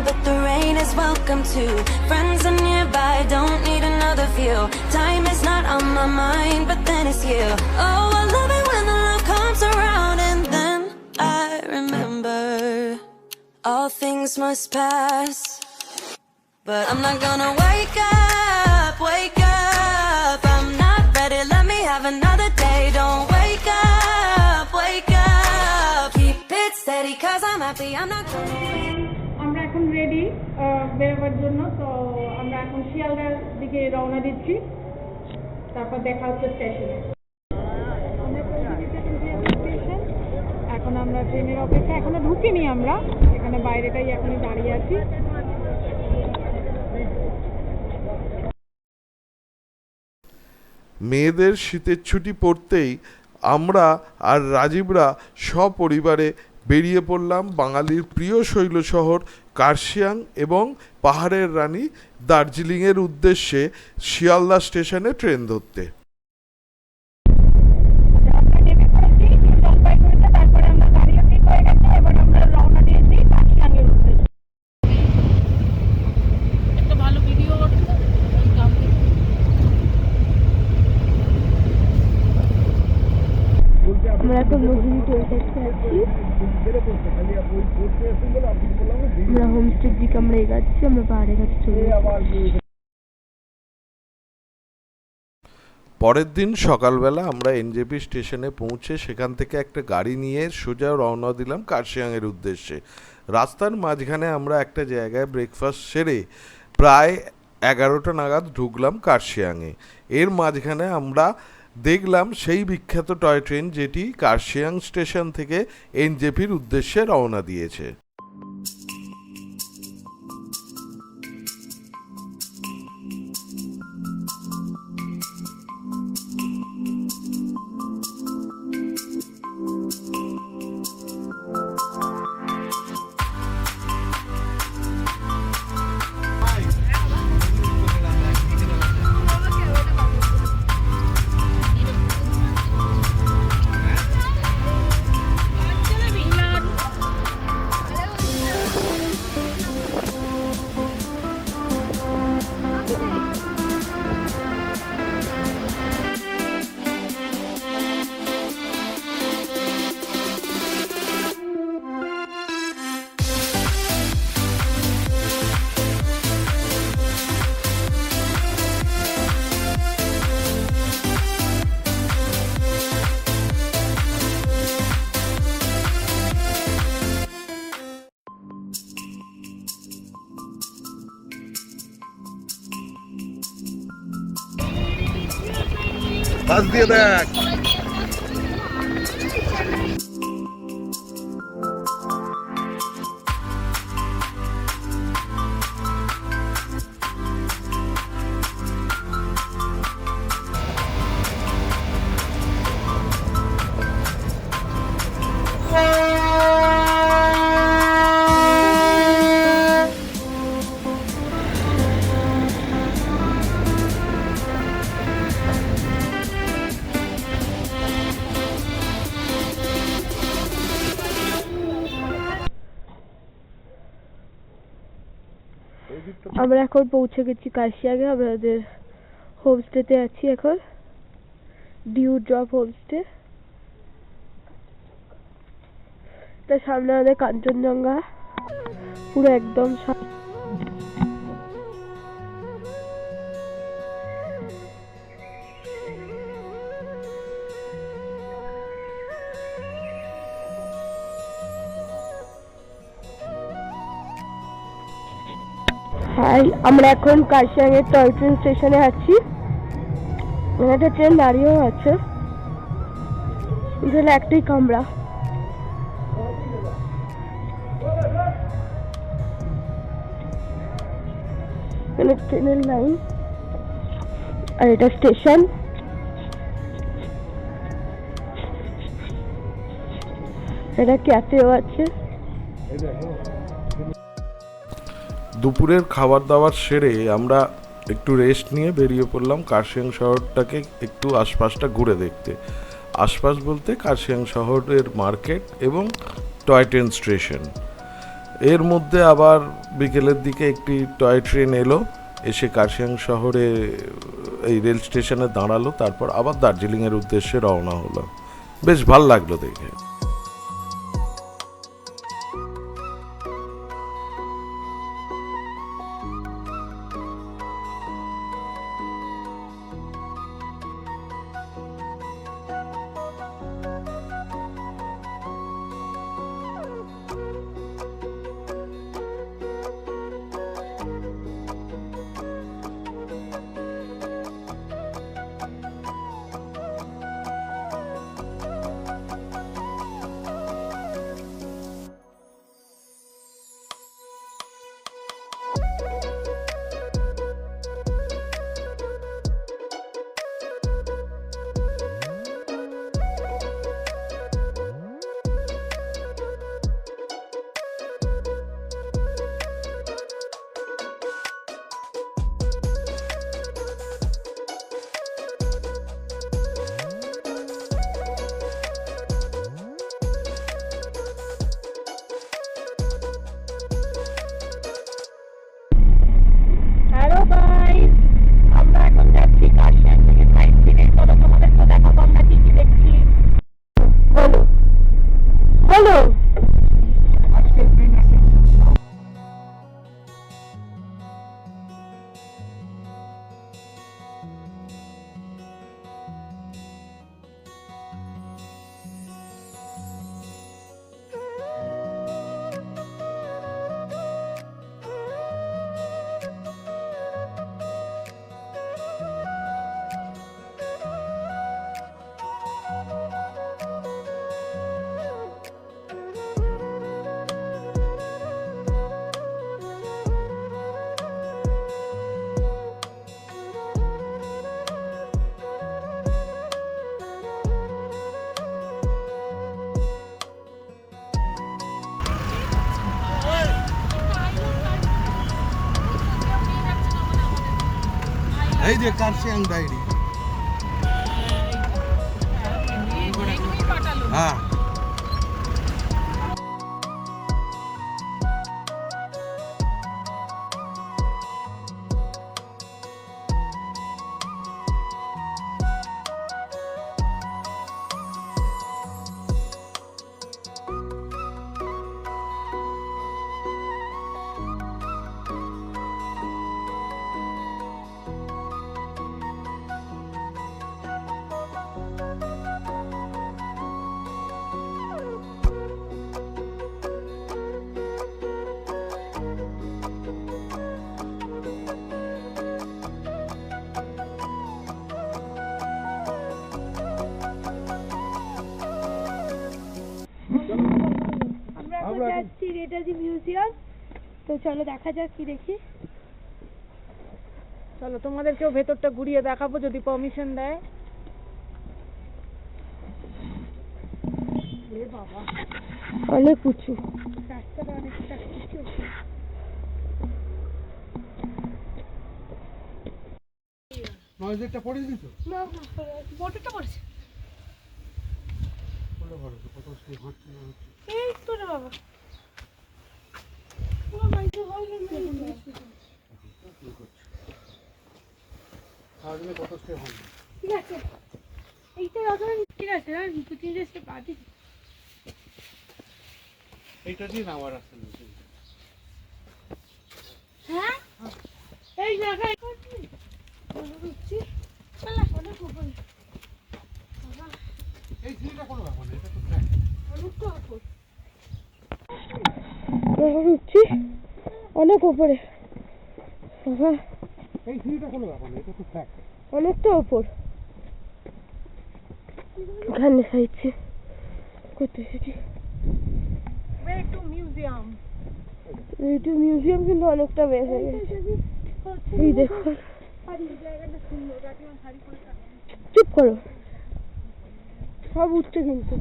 but the rain is welcome too. Friends are nearby, don't need another view. Time is not on my mind, but then it's you. Oh, I love it when the love comes around, and then I remember all things must pass. But I'm not gonna wake up, wake up. I'm not ready, let me have another day. Don't wake up, wake up. Keep it steady, cause I'm happy, I'm not gonna wait. আমরা এখন ready বেরোবার জন্য, তো আমরা এখন শিয়ালদার দিকে রওনা দিচ্ছি, তারপর দেখা হচ্ছে স্টেশনে। এখন আমরা ট্রেনের অপেক্ষা, এখনো ঢুকিনি আমরা, এখানে বাইরেটাই এখনই দাঁড়িয়ে আছি। মেয়েদের শীতের ছুটি পড়তেই আমরা আর রাজীবরা সপরিবারে বেরিয়ে পড়লাম বাঙালির প্রিয় শৈল শহর কার্শিয়াং এবং পাহাড়ের রানী দার্জিলিংয়ের উদ্দেশ্যে শিয়ালদা স্টেশনে ট্রেন ধরতে। আমরা এখন মজুরি টোল ট্যাক্সে আছি, আমরা হোমস্টের দিকে আমরা এগাচ্ছি, আমরা পাহাড়ের কাছে চলে যাচ্ছি। পরের দিন সকালবেলা আমরা এনজেপি স্টেশনে পৌঁছে সেখান থেকে একটা গাড়ি নিয়ে সোজা রওনা দিলাম কার্শিয়াংয়ের উদ্দেশ্যে। রাস্তার মাঝখানে আমরা একটা জায়গায় ব্রেকফাস্ট সেরে প্রায় 11টা নাগাদ ঢুকলাম কার্শিয়াংয়ে। এর মাঝখানে আমরা দেখলাম সেই বিখ্যাত টয় ট্রেন যেটি কার্শিয়াং স্টেশন থেকে এনজেপির উদ্দেশ্যে রওনা দিয়েছে। পাশ দিয়ে দেখ। আমরা এখন পৌঁছে গেছি কার্শিয়াংয়ে, আমাদের হোমস্টেতে আছি এখন, ডিউ ড্রপ হোমস্টে। তার সামনে আমাদের কাঞ্চনজঙ্ঘা পুরো একদম হাই। আমরা এখন কার্শিয়াংয়ের টয় ট্রেন স্টেশনে আছি, একটা ট্রেন দাঁড়িয়েও আছে, এখানে একটাই কামরা। এখানে ট্রেনের লাইন আর এটা স্টেশন। এটা ক্যাফেও আছে। দুপুরের খাবার দাবার সেরে আমরা একটু রেস্ট নিয়ে বেরিয়ে পড়লাম কার্শিয়াং শহরটাকে একটু আশপাশটা ঘুরে দেখতে। আশপাশ বলতে কার্শিয়াং শহরের মার্কেট এবং টয় ট্রেন স্টেশন। এর মধ্যে আবার বিকেলের দিকে একটি টয় ট্রেন এলো, এসে কার্শিয়াং শহরে এই রেল স্টেশনে দাঁড়ালো, তারপর আবার দার্জিলিংয়ের উদ্দেশ্যে রওনা হলো। বেশ ভাল লাগলো দেখে। হ্যালো গাইস, আমরা এখন যাচ্ছি কার্শিয়াং থেকে সাইট সিনে। চলো তোমাদের সাথে দেখাবো আমরা কি কি দেখছি। বলো বলো। এই যে কার্শিয়াং ডায়েরি। হ্যাঁ, আমরা এখন যাচ্ছি নেতাজি মিউজিয়াম। তো চলো দেখা যাক কি দেখি। চলো তোমাদেরকেও ভেতরটা ঘুরিয়ে দেখাবো যদি পারমিশন দেয়। এ বাবা, অনেক উঁচু। রাস্তাটা অনেকটা কিছু। নজরটা পড়ে দিবি তো? না মোটরটা পড়েছে। বলে বলো তো কত স্পিড হাঁটছে না হচ্ছে। এই তো রে বাবা। সারাদিনে কত স্টেপ হাঁটবে? ঠিক আছে, এইটা ঠিক আছে না, দু তিনটে স্টেপ বাকি। এইটা দিয়ে নামার রাস্তা নেই। হ্যাঁ এই জায়গায় উঠছি। চলো অনেক উপরে। এই সিঁড়িটা কোনো ব্যাপার না, এটা তো ফ্ল্যাট। অনেকটা উপর উঠছি, অনেক উপরে। এই সিঁড়িটা কোনো ব্যাপার না, এটা তো ফ্ল্যাট। অনেকটা উপর। এখানে খাইছে কত সেটি টু মিউজিয়াম। এইটু মিউজিয়াম কিন্তু অনেকটা বেশ হয়ে গেছে। এই দেখো, চুপ করো, সব উঠছে কিন্তু।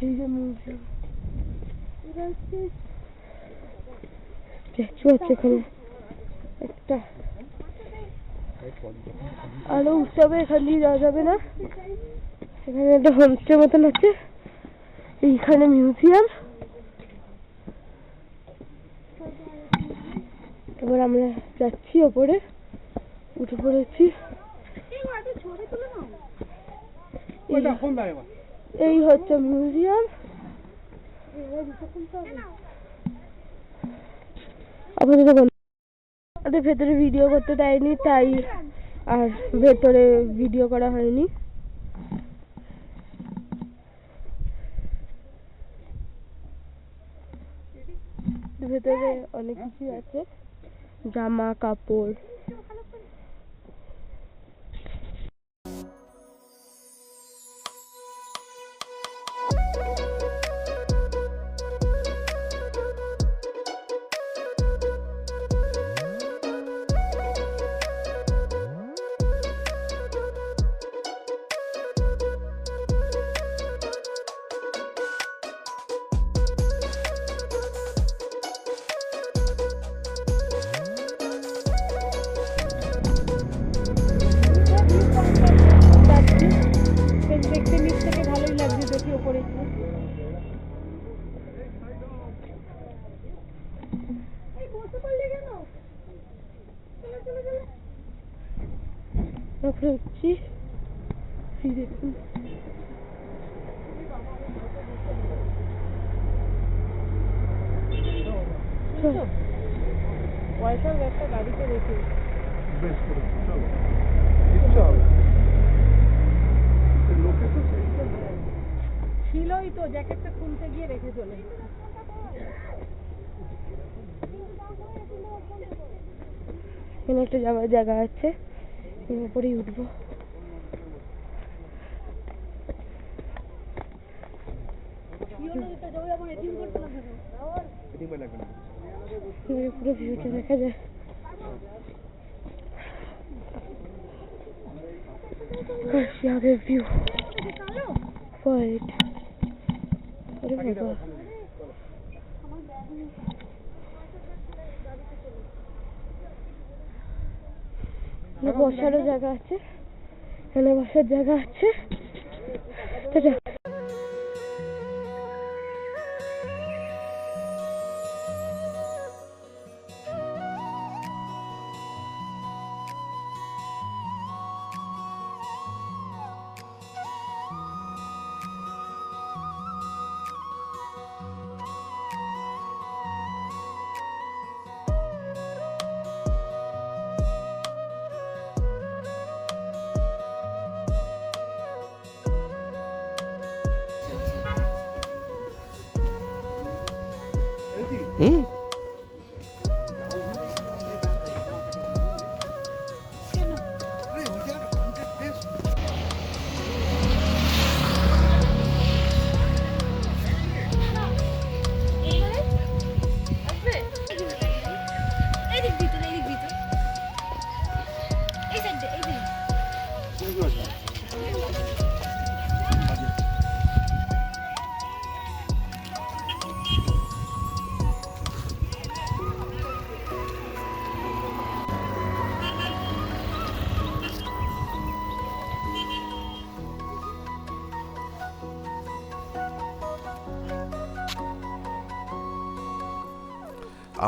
এই যে মিউজিয়াম দেখতে পাচ্ছি এখানে একটা আরো উৎসবে এখান দিয়ে যাওয়া যাবে না। এখানে একটা হোমস্টে মতন আছে, এইখানে মিউজিয়াম। এবার আমরা যাচ্ছি ওপরে, উঠে পড়েছি। এই হচ্ছে মিউজিয়াম। আমাদের ভেতরে ভিডিও করতে দেয়নি, তাই আর ভেতরে ভিডিও করা হয়নি। ভেতরে অনেক কিছু আছে, জামা কাপড়। দেখতে নিচ থেকে ভালোই লাগছে, দেখি ওপরে উঠছি। দেখুন পয়সার ব্যাগটা গাড়িতে রেখে বেশ করে চলো ইচ্ছা হবে লোকে তো ছিলই তো, জ্যাকেটটা খুলতে গিয়ে রেখে চলে। এখানে একটা যাওয়ার জায়গা আছে, উপরেই উঠবো। পুরো ভিউটা দেখা যায়। কার্শিয়াংয়ের ভিউ পয়েন্ট। আরে বাবা, বসারও জায়গা আছে, এখানে বসার জায়গা আছে।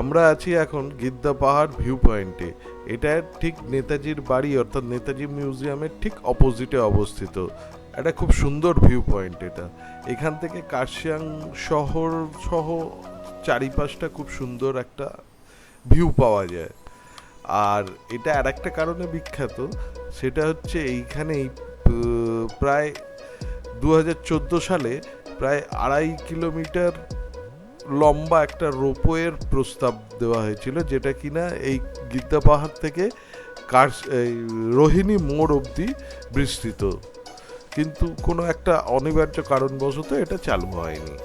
আমরা আছি এখন গিদ্দা পাহাড় ভিউ পয়েন্টে। এটা ঠিক নেতাজির বাড়ি অর্থাৎ নেতাজি মিউজিয়ামের ঠিক অপোজিটে অবস্থিত। এটা খুব সুন্দর ভিউ পয়েন্ট। এটা এখান থেকে কার্শিয়াং শহর সহ চারিপাশটা খুব সুন্দর একটা ভিউ পাওয়া যায়। আর এটা আর একটা কারণে বিখ্যাত, সেটা হচ্ছে এইখানেই প্রায় 2014 সালে প্রায় 2.5 কিলোমিটার লম্বা একটা রোপওয়ের প্রস্তাব দেওয়া হয়েছিল, যেটা কিনা এই গিদ্দা পাহাড় থেকে রোহিণী মোড় অবধি বিস্তৃত, কিন্তু কোনো একটা অনিবার্য কারণবশত এটা চালু হয়নি।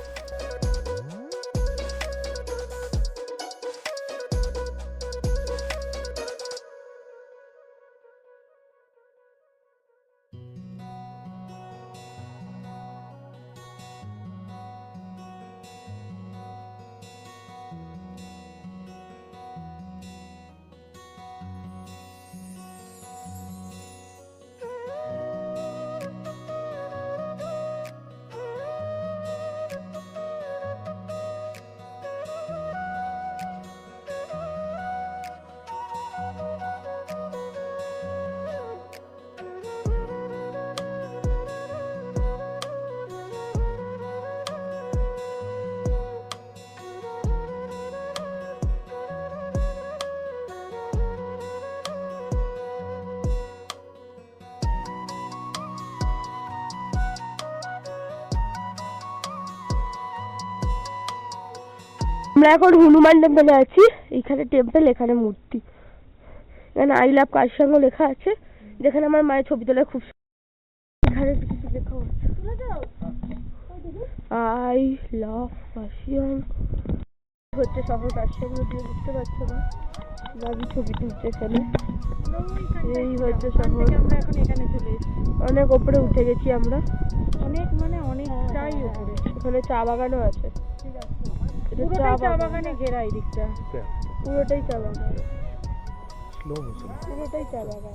আমরা এখন হনুমান টেম্পলে আছি। এইখানে টেম্পল, এখানে মূর্তি, এখানে আই লাভ কার্শিয়াং লেখা আছে, যেখানে আমার মায়ের ছবি তোলা খুব এখানে কিছু লেখা আছে, আই লাভ কার্শিয়াং হচ্ছে শহর কার্শিয়াং, যদিও বুঝতে পারছো না, বাবু ছবি তুলছে এখানে। এই হচ্ছে শহর। আমরা এখন এখানে চলে এসেছি, অনেক ওপরে উঠে গেছি আমরা, অনেক মানে অনেকটাই উপরে। এখানে চা বাগানও আছে। এটা পুরোটাই চা বাগানে ঘেরা এই দিকটা, পুরোটাই চা বাগান, স্লো মোশন। পুরোটাই চা বাগান।